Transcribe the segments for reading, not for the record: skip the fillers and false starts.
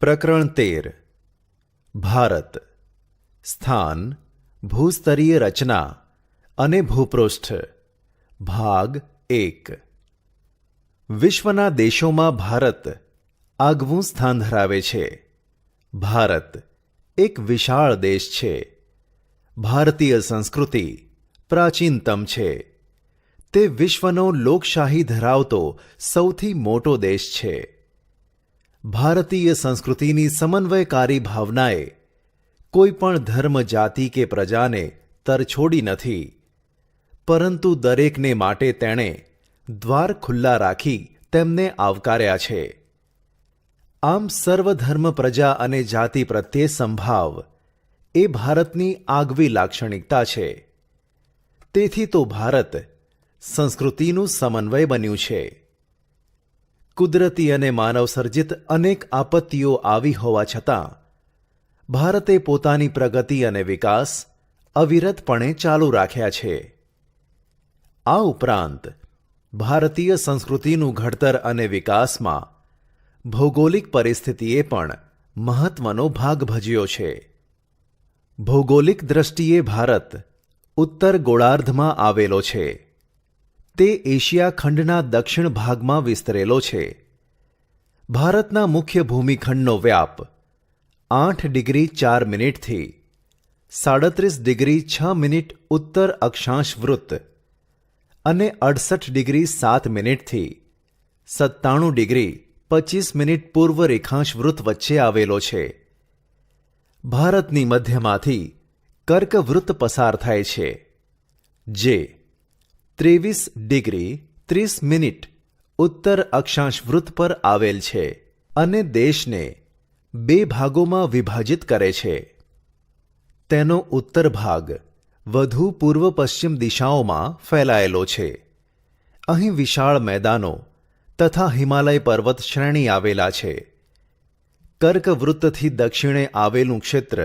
પ્રકરણ 13 ભારત સ્થાન ભૂસ્તરીય રચના અને ભૂપૃષ્ઠ ભાગ 1 વિશ્વના દેશોમાં ભારત આગવું સ્થાન ધરાવે છે. ભારત એક વિશાળ દેશ છે. ભારતીય સંસ્કૃતિ પ્રાચીનતમ છે. તે વિશ્વનો લોકશાહી ધરાવતો સૌથી મોટો દેશ છે. ભારતીય સંસ્કૃતિની સમન્વયકારી ભાવનાએ કોઈ પણ ધર્મ, જાતિ કે પ્રજાને તરછોડી નથી, પરંતુ દરેકને માટે તેણે દ્વાર ખુલ્લા રાખી તેમને આવકાર્યા છે. આમ સર્વધર્મ, પ્રજા અને જાતિ પ્રત્યે સંભાવ એ ભારતની આગવી લાક્ષણિકતા છે. તેથી તો ભારત સંસ્કૃતિનું સમન્વય બન્યું છે. કુદરતી અને માનવસર્જિત અનેક આપત્તિઓ આવી હોવા છતાં ભારતે પોતાની પ્રગતિ અને વિકાસ અવિરતપણે ચાલુ રાખ્યા છે. આ ઉપરાંત ભારતીય સંસ્કૃતિનું ઘડતર અને વિકાસમાં ભૌગોલિક પરિસ્થિતિએ પણ મહત્વનો ભાગ ભજવ્યો છે. ભૌગોલિક દ્રષ્ટિએ ભારત ઉત્તર ગોળાર્ધમાં આવેલો છે. તે એશિયા ખંડના દક્ષિણ ભાગમાં વિસ્તરેલો છે. ભારતના મુખ્ય ભૂમિખંડનો વ્યાપ 8 ડિગ્રી 4 મિનિટથી 37 ડિગ્રી 6 મિનિટ ઉત્તર અક્ષાંશ વૃત્ત અને 68 ડિગ્રી 7 મિનિટથી 97 ડિગ્રી 25 મિનિટ પૂર્વ રેખાંશ વૃત્ત વચ્ચે આવેલો છે. ભારતની મધ્યમાંથી કર્કવૃત્ત પસાર થાય છે, જે 23 ડિગ્રી 30 મિનિટ ઉત્તર અક્ષાંશ વૃત્ત પર આવેલ છે અને દેશને 2 ભાગોમાં વિભાજિત કરે છે. તેનો ઉત્તર ભાગ વધુ પૂર્વ પશ્ચિમ દિશાઓમાં ફેલાયેલો છે. અહીં વિશાળ મેદાનો તથા હિમાલય પર્વત શ્રેણી આવેલા છે. કર્કવૃત્તથી દક્ષિણે આવેલું ક્ષેત્ર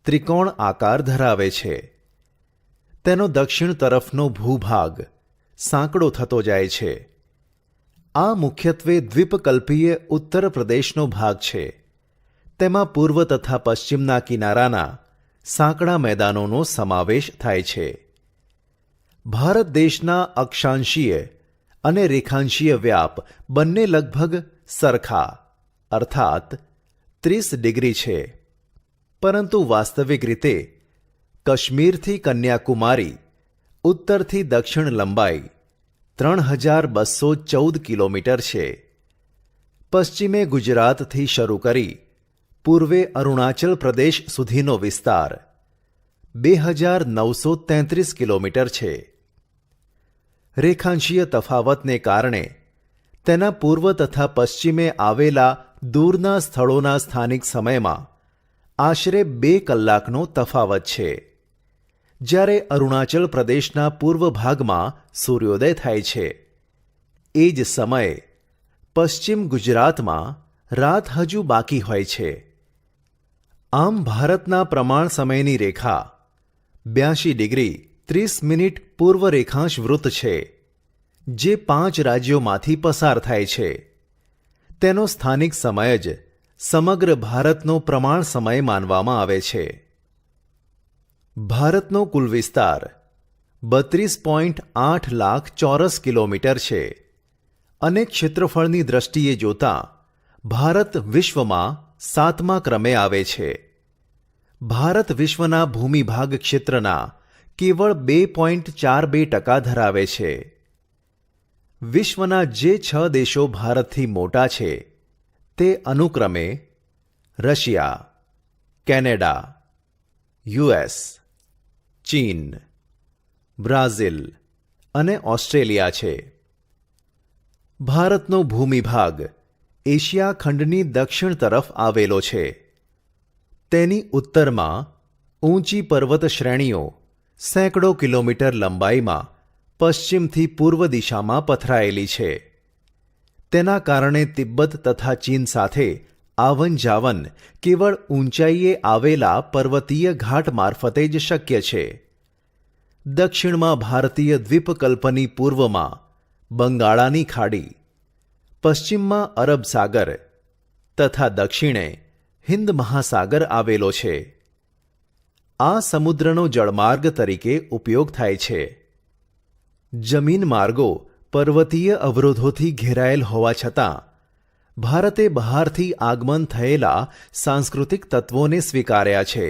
ત્રિકોણ આકાર ધરાવે છે. તેનો દક્ષિણ તરફનો ભૂભાગ સાંકડો થતો જાય છે. આ મુખ્યત્વે દ્વીપકલ્પીય ઉત્તર પ્રદેશનો ભાગ છે. તેમાં પૂર્વ તથા પશ્ચિમના કિનારાના સાંકડા મેદાનોનો સમાવેશ થાય છે. ભારત દેશના અક્ષાંશીય અને રેખાંશીય વ્યાપ બંને લગભગ સરખા અર્થાત 30 ડિગ્રી છે, પરંતુ વાસ્તવિક રીતે કાશ્મીરથી કન્યાકુમારી ઉત્તરથી દક્ષિણ લંબાઈ 3214 કિલોમીટર છે. પશ્ચિમે ગુજરાતથી શરૂ કરી પૂર્વે અરુણાચલ પ્રદેશ સુધીનો વિસ્તાર 2933 કિલોમીટર છે. રેખાંશીય તફાવતને કારણે તેના પૂર્વ તથા પશ્ચિમે આવેલા દૂરના સ્થળોના સ્થાનિક સમયમાં આશરે 2 કલાકનો તફાવત છે. જ્યારે અરુણાચલ પ્રદેશના પૂર્વ ભાગમાં સૂર્યોદય થાય છે, એ જ સમયે પશ્ચિમ ગુજરાતમાં રાત હજુ બાકી હોય છે. આમ ભારતના પ્રમાણ સમયની રેખા 82 ડિગ્રી 30 મિનિટ પૂર્વ રેખાંશ વૃત્ત છે, જે 5 રાજ્યોમાંથી પસાર થાય છે. તેનો સ્થાનિક સમય જ સમગ્ર ભારતનો પ્રમાણ સમય માનવામાં આવે છે. ભારતનો કુલ વિસ્તાર 32.8 લાખ ચોરસ કિલોમીટર છે અને ક્ષેત્રફળની દ્રષ્ટિએ જોતાં ભારત વિશ્વમાં 7મા ક્રમે આવે છે. ભારત વિશ્વના ભૂમિભાગ ક્ષેત્રના કેવળ 2.42% ધરાવે છે. વિશ્વના જે 6 દેશો ભારતથી મોટા છે તે અનુક્રમે રશિયા, કેનેડા, યુએસ, ચીન, બ્રાઝિલ અને ઓસ્ટ્રેલિયા છે. ભારતનો ભૂમિભાગ એશિયા ખંડની દક્ષિણ તરફ આવેલો છે. તેની ઉત્તરમાં ઊંચી પર્વત શ્રેણીઓ સેંકડો કિલોમીટર લંબાઈમાં પશ્ચિમથી પૂર્વ દિશામાં પથરાયેલી છે. તેના કારણે તિબ્બત તથા ચીન સાથે આવન જાવન કેવળ ઊંચાઈએ આવેલા પર્વતીય ઘાટ મારફતે જ શક્ય છે. દક્ષિણમાં ભારતીય દ્વીપકલ્પની પૂર્વમાં બંગાળાની ખાડી, પશ્ચિમમાં અરબ સાગર તથા દક્ષિણે હિન્દ મહાસાગર આવેલો છે. આ સમુદ્રનો જળમાર્ગ તરીકે ઉપયોગ થાય છે. જમીન માર્ગો પર્વતીય અવરોધોથી ઘેરાયેલ હોવા છતાં ભારતે બહારથી આગમન થયેલા સાંસ્કૃતિક તત્વોને સ્વીકાર્યા છે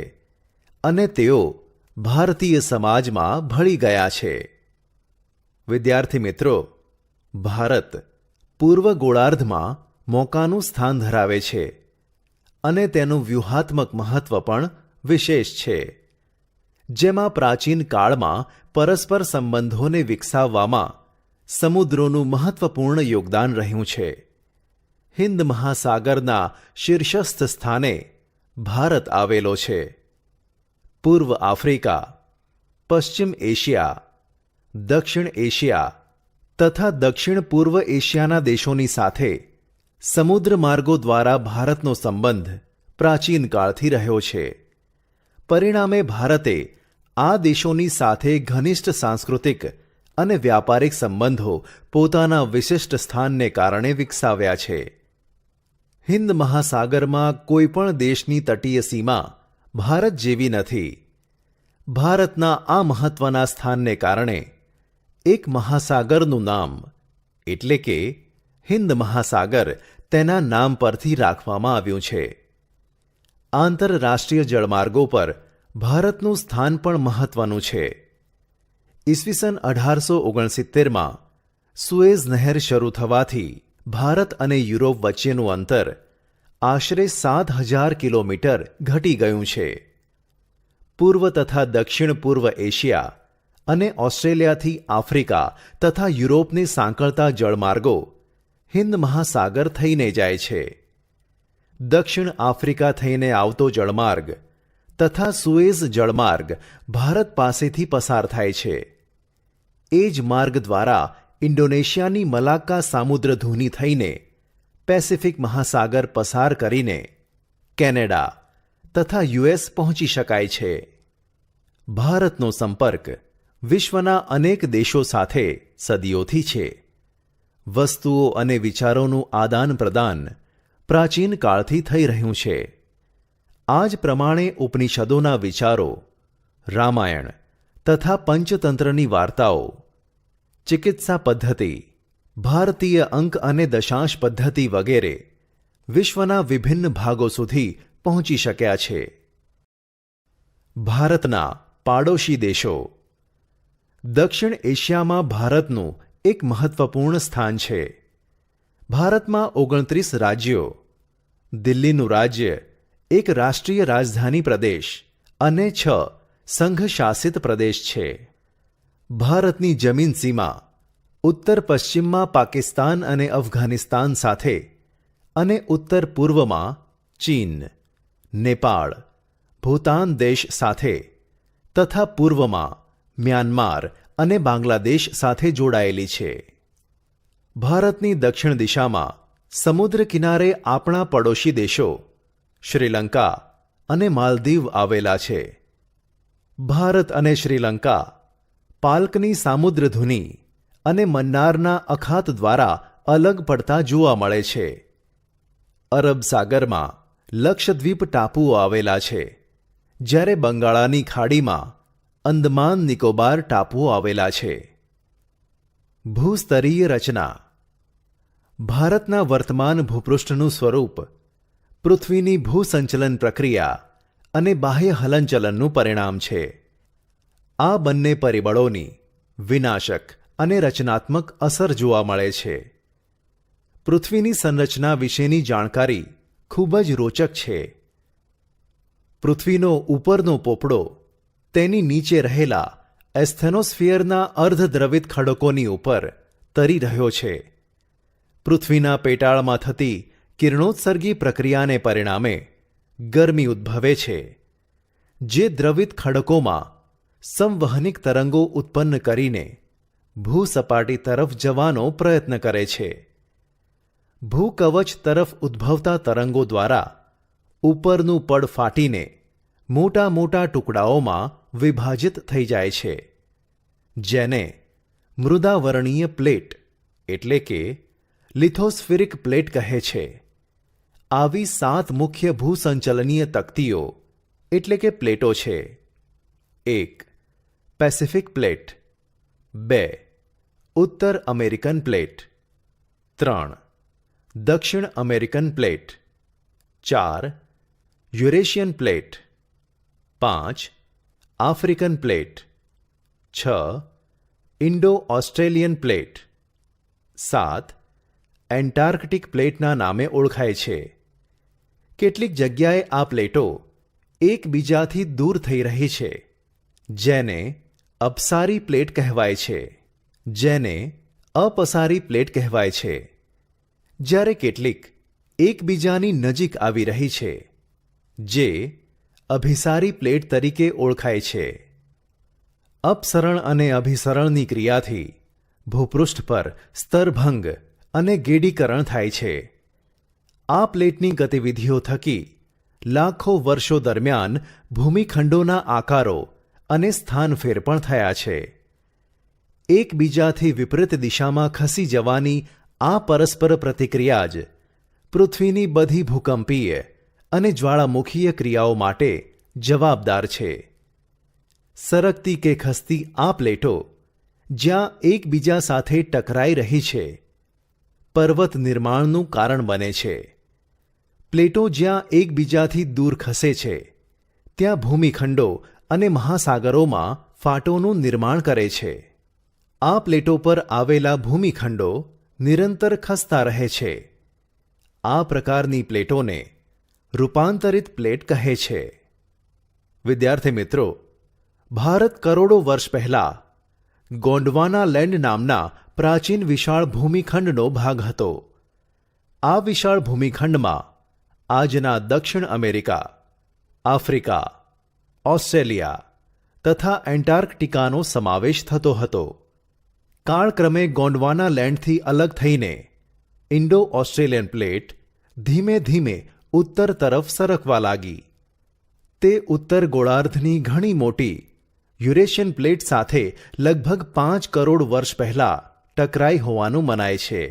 અને તેઓ ભારતીય સમાજમાં ભળી ગયા છે. વિદ્યાર્થી મિત્રો, ભારત પૂર્વ ગોળાર્ધમાં મોકાનું સ્થાન ધરાવે છે અને તેનું વ્યૂહાત્મક મહત્વ પણ વિશેષ છે, જેમાં પ્રાચીન કાળમાં પરસ્પર સંબંધોને વિકસાવવામાં સમુદ્રોનું મહત્વપૂર્ણ યોગદાન રહ્યું છે. હિન્દ મહાસાગરના શીર્ષસ્થ સ્થાને ભારત આવેલો છે. પૂર્વ આફ્રિકા, પશ્ચિમ એશિયા, દક્ષિણ એશિયા તથા દક્ષિણ પૂર્વ એશિયાના દેશોની સાથે સમુદ્ર માર્ગો દ્વારા ભારતનો સંબંધ પ્રાચીન કાળથી રહ્યો છે. પરિણામે ભારતે આ દેશોની સાથે ઘનિષ્ઠ સાંસ્કૃતિક અને વ્યાપારિક સંબંધો પોતાના વિશિષ્ટ સ્થાનને કારણે વિકસાવ્યા છે. હિન્દ મહાસાગરમાં કોઈપણ દેશની તટીય સીમા ભારત જેવી નથી. ભારતના આ મહત્વના સ્થાનને કારણે એક મહાસાગરનું નામ એટલે કે હિન્દ મહાસાગર તેના નામ પરથી રાખવામાં આવ્યું છે. આંતરરાષ્ટ્રીય જળમાર્ગો પર ભારતનું સ્થાન પણ મહત્વનું છે. ઈસવીસન 1869માં સુએઝ નહેર શરૂ થવાથી ભારત અને યુરોપ વચ્ચેનું અંતર આશરે 7,000 કિલોમીટર ઘટી ગયું છે. પૂર્વ તથા દક્ષિણ પૂર્વ એશિયા અને ઓસ્ટ્રેલિયાથી આફ્રિકા તથા યુરોપને સાંકળતા જળમાર્ગો હિન્દ મહાસાગર થઈને જાય છે. દક્ષિણ આફ્રિકા થઈને આવતો જળમાર્ગ તથા સુએઝ જળમાર્ગ ભારત પાસેથી પસાર થાય છે. એ જ માર્ગ દ્વારા ઇન્ડોનેશિયાની મલાક્કા સામુદ્રધુની થઈને પેસિફિક મહાસાગર પસાર કરીને કેનેડા તથા યુએસ પહોંચી શકાય છે. ભારતનો સંપર્ક વિશ્વના અનેક દેશો સાથે સદીઓથી છે. વસ્તુઓ અને વિચારોનું આદાન પ્રદાન પ્રાચીન કાળથી થઈ રહ્યું છે. આ જ પ્રમાણે ઉપનિષદોના વિચારો, રામાયણ તથા પંચતંત્રની વાર્તાઓ, ચિકિત્સા પદ્ધતિ, ભારતીય અંક અને દશાંશ પદ્ધતિ વગેરે વિશ્વના વિભિન્ન ભાગો સુધી પહોંચી શક્યા છે. ભારતના પાડોશી દેશો. દક્ષિણ એશિયામાં ભારતનું એક મહત્વપૂર્ણ સ્થાન છે. ભારતમાં 29 રાજ્યો, દિલ્હીનું રાજ્ય એક રાષ્ટ્રીય રાજધાની પ્રદેશ અને 6 સંઘ શાસિત પ્રદેશ છે. ભારતની જમીન સીમા ઉત્તર પશ્ચિમમાં પાકિસ્તાન અને અફઘાનિસ્તાન સાથે અને ઉત્તર પૂર્વમાં ચીન, નેપાળ, ભૂતાન દેશ સાથે તથા પૂર્વમાં મ્યાનમાર અને બાંગ્લાદેશ સાથે જોડાયેલી છે. ભારતની દક્ષિણ દિશામાં સમુદ્ર કિનારે આપણા પડોશી દેશો શ્રીલંકા અને માલદીવ આવેલા છે. ભારત અને શ્રીલંકા પાલ્કની સામુદ્રધુની અને મન્નારના અખાત દ્વારા અલગ પડતા જોવા મળે છે. અરબ સાગરમાં લક્ષદ્વીપ ટાપુઓ આવેલા છે, જ્યારે બંગાળાની ખાડીમાં અંદમાન નિકોબાર ટાપુઓ આવેલા છે. ભૂસ્તરીય રચના. ભારતના વર્તમાન ભૂપૃષ્ઠનું સ્વરૂપ પૃથ્વીની ભૂસંચલન પ્રક્રિયા અને બાહ્ય હલનચલનનું પરિણામ છે. આ બંને પરિબળોની વિનાશક અને રચનાત્મક અસર જોવા મળે છે. પૃથ્વીની સંરચના વિશેની જાણકારી ખૂબ જ રોચક છે. પૃથ્વીનો ઉપરનો પોપડો તેની નીચે રહેલા એસ્થેનોસ્ફિયરના અર્ધદ્રવિત ખડકોની ઉપર તરી રહ્યો છે. પૃથ્વીના પેટાળમાં થતી કિરણોત્સર્ગી પ્રક્રિયાને પરિણામે ગરમી ઉદ્ભવે છે, જે દ્રવિત ખડકોમાં સંવહનિક તરંગો ઉત્પન્ન કરીને ભૂસપાટી તરફ જવાનો પ્રયત્ન કરે છે. ભૂકવચ તરફ ઉદ્ભવતા તરંગો દ્વારા ઉપરનું પડ ફાટીને મોટા મોટા ટુકડાઓમાં વિભાજિત થઈ જાય છે, જેને મૃદાવરણીય પ્લેટ એટલે કે લિથોસ્ફિરિક પ્લેટ કહે છે. આવી 7 મુખ્ય ભૂસંચલનીય તકતીઓ એટલે કે પ્લેટો છે. 1. Pacific plate. 2. ઉત્તર અમેરિકન પ્લેટ. 3. દક્ષિણ American plate. 4. Eurasian plate. 5. African plate. 6. Indo Australian plate. 7. Antarctic પ્લેટના નામે ઓળખાય છે. કેટલીક જગ્યાએ આ પ્લેટો એકબીજાથી દૂર થઈ રહી છે, જેને અપસારી પ્લેટ કહેવાય છે, જેને અપસારી પ્લેટ કહેવાય છે, જ્યારે કેટલીક એકબીજાની નજીક આવી રહી છે, જે અભિસારી પ્લેટ તરીકે ઓળખાય છે. અપસરણ અને અભિસરણની ક્રિયાથી ભૂપૃષ્ઠ પર સ્તરભંગ અને ગેડીકરણ થાય છે. આ પ્લેટની ગતિવિધિઓ થકી લાખો વર્ષો દરમિયાન ભૂમિખંડોના આકારો અને સ્થાનફેર પણ થયા છે. એકબીજાથી વિપરીત દિશામાં ખસી જવાની આ પરસ્પર પ્રતિક્રિયા જ પૃથ્વીની બધી ભૂકંપીય અને જ્વાળામુખીય ક્રિયાઓ માટે જવાબદાર છે. સરકતી કે ખસતી આ પ્લેટો જ્યાં એકબીજા સાથે ટકરાઈ રહી છે, પર્વત નિર્માણનું કારણ બને છે. પ્લેટો જ્યાં એકબીજાથી દૂર ખસે છે, ત્યાં ભૂમિખંડો અને મહાસાગરોમાં ફાટોનું નિર્માણ કરે છે. આ પ્લેટો પર આવેલા ભૂમિખંડો નિરંતર ખસતા રહે છે. આ પ્રકારની પ્લેટોને રૂપાંતરિત પ્લેટ કહે છે. વિદ્યાર્થી મિત્રો, ભારત કરોડો વર્ષ પહેલા ગોંડવાના લેન્ડ નામના પ્રાચીન વિશાળ ભૂમિખંડનો ભાગ હતો. આ વિશાળ ભૂમિખંડમાં આજના દક્ષિણ અમેરિકા, આફ્રિકા, ઓસ્ટ્રેલિયા તથા એન્ટાર્કટિકાનો સમાવેશ થતો હતો. કાળક્રમે ગોંડવાના લેન્ડથી અલગ થઈને ઇન્ડો ઓસ્ટ્રેલિયન પ્લેટ ધીમે ધીમે ઉત્તર તરફ સરકવા લાગી. તે ઉત્તર ગોળાર્ધની ઘણી મોટી યુરેશિયન પ્લેટ સાથે લગભગ 5 કરોડ વર્ષ પહેલા ટકરાઈ હોવાનું મનાય છે.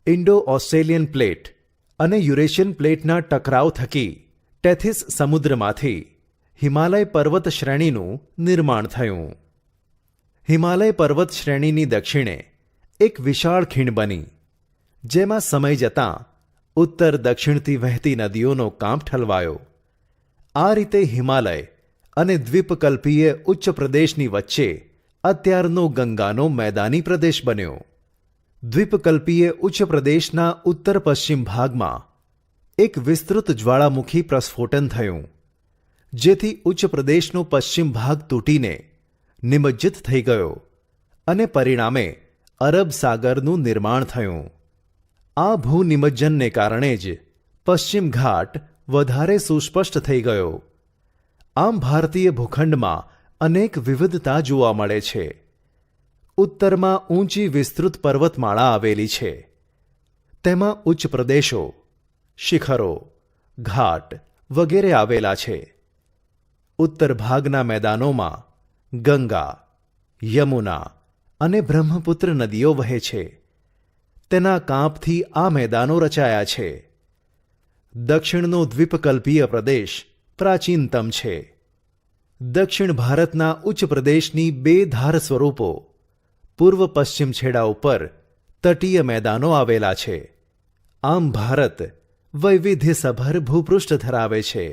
ઇન્ડો ઓસ્ટ્રેલિયન પ્લેટ અને યુરેશિયન પ્લેટના ટકરાવ થકી ટેથિસ સમુદ્રમાંથી હિમાલય પર્વત શ્રેણીનું નિર્માણ થયું. હિમાલય પર્વત શ્રેણીની દક્ષિણે એક વિશાળ ખીણ બની, જેમાં સમય જતાં ઉત્તર દક્ષિણથી વહેતી નદીઓનો કાંપ ઠલવાયો. આ રીતે હિમાલય અને દ્વીપકલ્પીય ઉચ્ચ પ્રદેશની વચ્ચે અત્યારનો ગંગાનો મેદાની પ્રદેશ બન્યો. દ્વીપકલ્પીય ઉચ્ચ પ્રદેશના ઉત્તર પશ્ચિમ ભાગમાં એક વિસ્તૃત જ્વાળામુખી પ્રસ્ફોટન થયું, જેથી ઉચ્ચ પ્રદેશનો પશ્ચિમ ભાગ તૂટીને નિમજ્જિત થઈ ગયો અને પરિણામે અરબ સાગરનું નિર્માણ થયું. આ ભૂનિમજ્જનને કારણે જ પશ્ચિમ ઘાટ વધારે સુસ્પષ્ટ થઈ ગયો. આમ ભારતીય ભૂખંડમાં અનેક વિવિધતા જોવા મળે છે. ઉત્તરમાં ઊંચી વિસ્તૃત પર્વતમાળા આવેલી છે. તેમાં ઉચ્ચ પ્રદેશો, શિખરો, ઘાટ વગેરે આવેલા છે. ઉત્તર ભાગના મેદાનોમાં ગંગા, યમુના અને બ્રહ્મપુત્ર નદીઓ વહે છે. તેના કાંપથી આ મેદાનો રચાયા છે. દક્ષિણનો દ્વીપકલ્પીય પ્રદેશ પ્રાચીનતમ છે. દક્ષિણ ભારતના ઉચ્ચ પ્રદેશની 2 ધાર સ્વરૂપો પૂર્વ પશ્ચિમ છેડા ઉપર તટીય મેદાનો આવેલા છે. આમ ભારત વૈવિધ્યસભર ભૂપૃષ્ઠ ધરાવે છે.